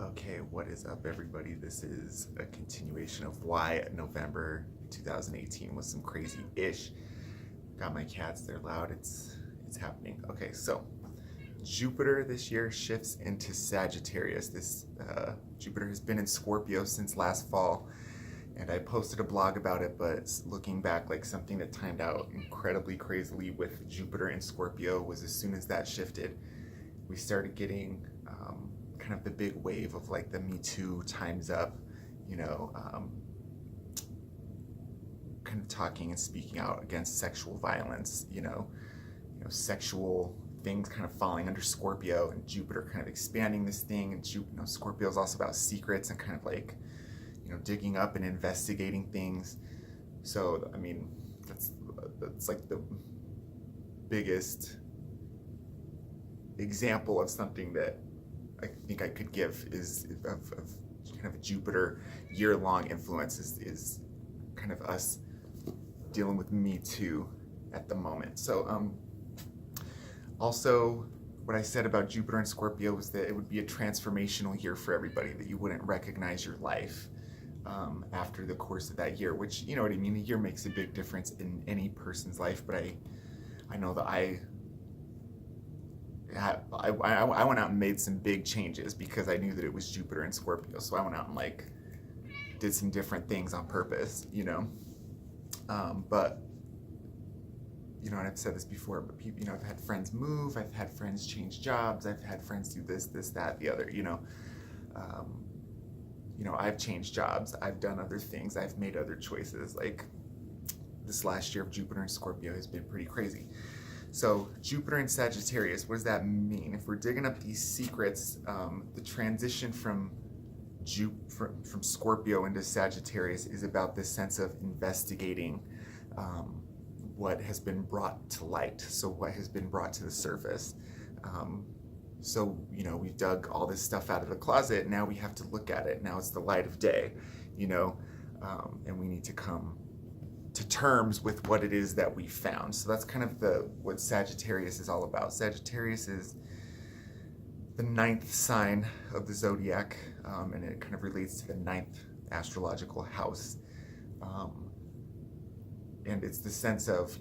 Okay, what is up, everybody? This is a continuation of why November 2018 was some crazy-ish. Got my cats, they're loud, it's happening. Okay, so Jupiter this year shifts into Sagittarius. Jupiter has been in Scorpio since last fall, and I posted a blog about it, but looking back, like something that timed out incredibly crazily with Jupiter in Scorpio was as soon as that shifted, we started getting kind of the big wave of like the Me Too time's up, kind of talking and speaking out against sexual violence, sexual things kind of falling under Scorpio, and Jupiter kind of expanding this thing. And Scorpio is also about secrets and kind of like, digging up and investigating things. So, I mean, that's like the biggest example of something that I think I could give is of kind of a Jupiter year-long influence is kind of us dealing with Me Too at the moment. So also what I said about Jupiter and Scorpio was that it would be a transformational year for everybody, that you wouldn't recognize your life after the course of that year, which, you know what I mean, a year makes a big difference in any person's life. But I know that I went out and made some big changes because I knew that it was Jupiter and Scorpio. So I went out and like did some different things on purpose, but and I've said this before, but people, I've had friends move, I've had friends change jobs, I've had friends do this, that, the other, I've changed jobs, I've done other things, I've made other choices. Like this last year of Jupiter and Scorpio has been pretty crazy. So Jupiter and Sagittarius, what does that mean? If we're digging up these secrets, the transition from Scorpio into Sagittarius is about this sense of investigating what has been brought to light. So what has been brought to the surface. So we've dug all this stuff out of the closet. Now we have to look at it. Now it's the light of day, and we need to come to terms with what it is that we found. So that's kind of what Sagittarius is all about. Sagittarius is the 9th sign of the zodiac, and it kind of relates to the 9th astrological house. And it's the sense of,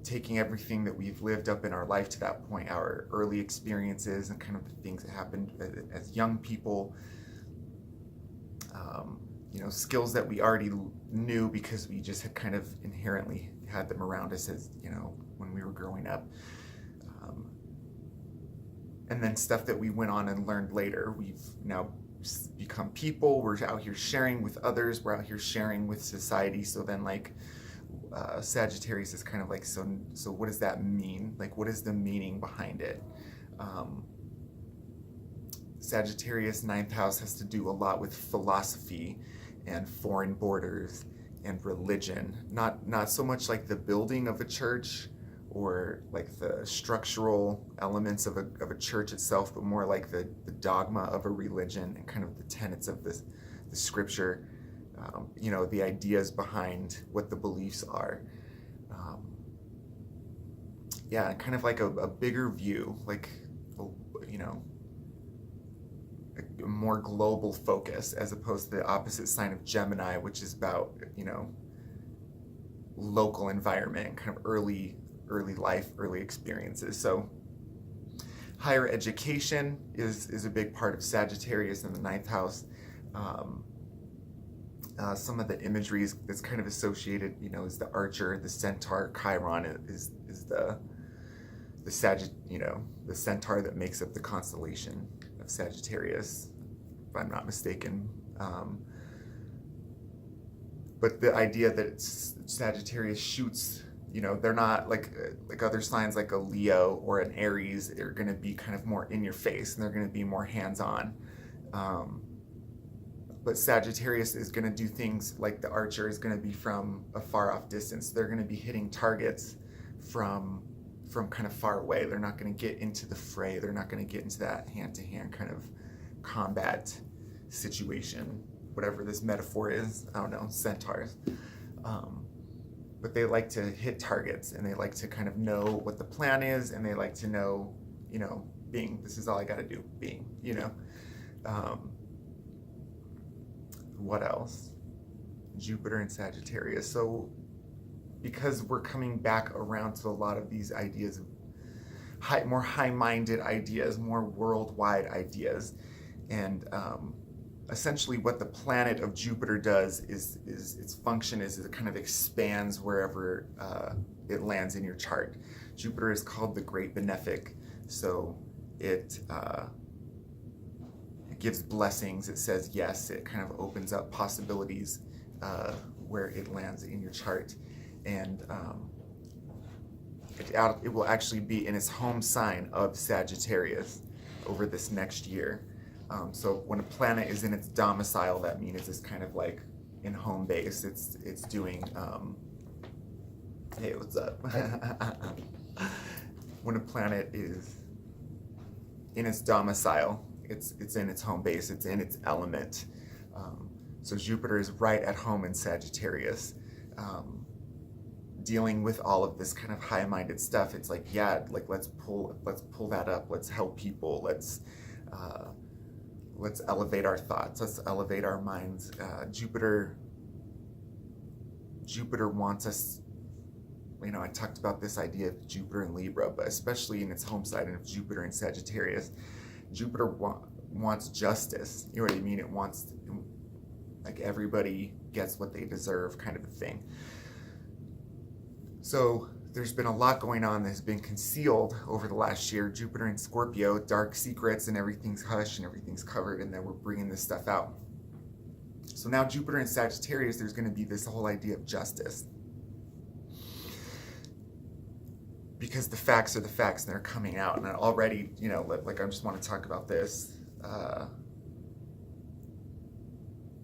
taking everything that we've lived up in our life to that point, our early experiences and kind of the things that happened as young people, skills that we already knew because we just had kind of inherently had them around us as, when we were growing up. And then stuff that we went on and learned later. We've now become people, we're out here sharing with others, we're out here sharing with society. So then like Sagittarius is kind of like, so what does that mean? Like, what is the meaning behind it? Sagittarius 9th house has to do a lot with philosophy and foreign borders and religion. Not so much like the building of a church or like the structural elements of a church itself, but more like the dogma of a religion and kind of the tenets of the scripture, the ideas behind what the beliefs are. Kind of like a bigger view, like, a more global focus, as opposed to the opposite sign of Gemini, which is about, local environment, kind of early life, early experiences. So higher education is a big part of Sagittarius in the 9th house. Some of the imagery that's kind of associated, is the archer, the centaur. Chiron is the the centaur that makes up the constellation of Sagittarius, if I'm not mistaken. But the idea that Sagittarius shoots, they're not like other signs like a Leo or an Aries. They're going to be kind of more in your face, and they're going to be more hands-on. But Sagittarius is going to do things like the archer is going to be from a far off distance. They're going to be hitting targets from kind of far away. They're not going to get into the fray. They're not going to get into that hand-to-hand kind of combat situation, whatever this metaphor is. I don't know, centaurs. But they like to hit targets, and they like to kind of know what the plan is, and they like to know, this is all I got to do, What else? Jupiter and Sagittarius. So because we're coming back around to a lot of these ideas of more high-minded ideas, more worldwide ideas, and essentially what the planet of Jupiter does is its function is it kind of expands wherever it lands in your chart. Jupiter is called the Great Benefic, so it gives blessings. It says yes. It kind of opens up possibilities where it lands in your chart, and it will actually be in its home sign of Sagittarius over this next year. So when a planet is in its domicile, that means it's kind of like in home base. It's doing. Hey, what's up? When a planet is in its domicile, it's in its home base. It's in its element. So Jupiter is right at home in Sagittarius. Dealing with all of this kind of high-minded stuff, it's like, yeah, like let's pull that up. Let's help people. Let's elevate our thoughts. Let's elevate our minds. Jupiter wants us. You know, I talked about this idea of Jupiter and Libra, but especially in its home side and of Jupiter and Sagittarius, Jupiter wants justice. You know what I mean? It wants like everybody gets what they deserve, kind of a thing. So there's been a lot going on that has been concealed over the last year. Jupiter and Scorpio, dark secrets, and everything's hushed and everything's covered, and then we're bringing this stuff out. So now Jupiter and Sagittarius, there's going to be this whole idea of justice. Because the facts are the facts and they're coming out. And already, you know, like I just want to talk about this.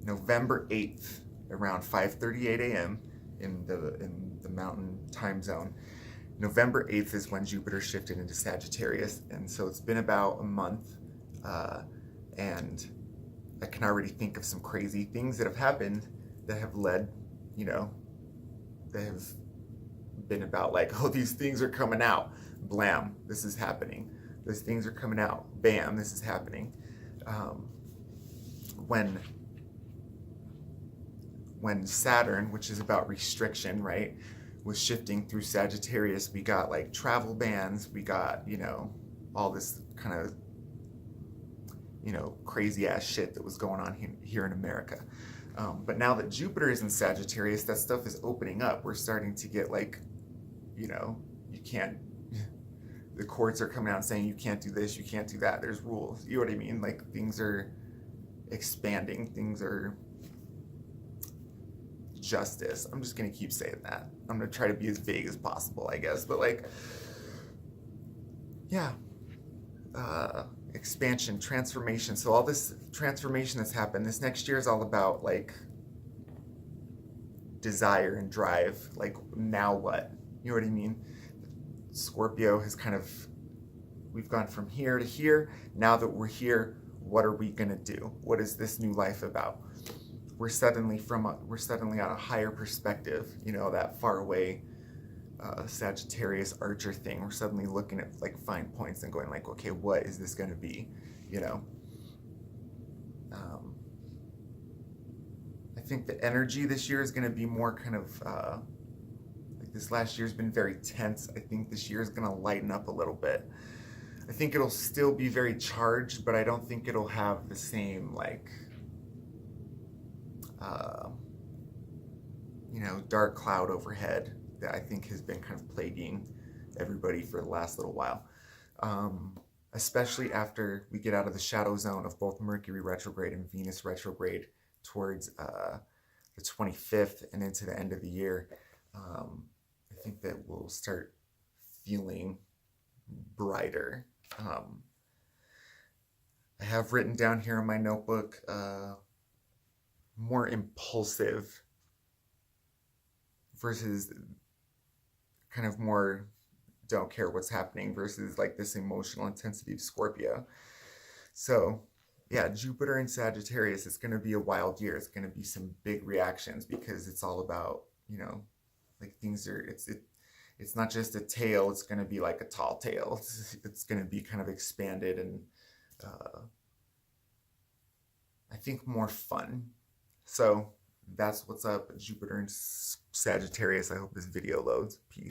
November 8th, around 5:38 a.m. in the mountain time zone. November 8th is when Jupiter shifted into Sagittarius. And so it's been about a month. And I can already think of some crazy things that have happened that have led, you know, that have been about like, oh, these things are coming out. Blam, this is happening. These things are coming out. Bam, this is happening. When Saturn, which is about restriction, right, was shifting through Sagittarius, we got like travel bans, we got, you know, all this kind of, you know, crazy ass shit that was going on here in America. But now that Jupiter is in Sagittarius, that stuff is opening up. We're starting to get like, you know, you can't, the courts are coming out saying you can't do this, you can't do that. There's rules. You know what I mean? Like things are expanding. Things are justice. I'm just going to keep saying that. I'm going to try to be as vague as possible, I guess. But like, yeah. Expansion, transformation. So all this transformation that's happened, this next year is all about like desire and drive. Like now what? You know what I mean? Scorpio has kind of, we've gone from here to here. Now that we're here, what are we gonna do? What is this new life about? We're suddenly on a higher perspective. You know, that far away Sagittarius Archer thing. We're suddenly looking at like fine points and going like, okay, what is this going to be? You know, I think the energy this year is going to be more kind of like this last year's been very tense. I think this year is going to lighten up a little bit. I think it'll still be very charged, but I don't think it'll have the same like you know, dark cloud overhead that I think has been kind of plaguing everybody for the last little while. Especially after we get out of the shadow zone of both Mercury retrograde and Venus retrograde towards the 25th and into the end of the year. I think that we'll start feeling brighter. I have written down here in my notebook, more impulsive versus kind of more don't care what's happening versus like this emotional intensity of Scorpio. So yeah, Jupiter and Sagittarius, it's going to be a wild year. It's going to be some big reactions because it's all about, you know, like things are, it's not just a tail, it's going to be like a tall tail. It's going to be kind of expanded and think, more fun. So that's what's up, Jupiter and Sagittarius. I hope this video loads. Peace.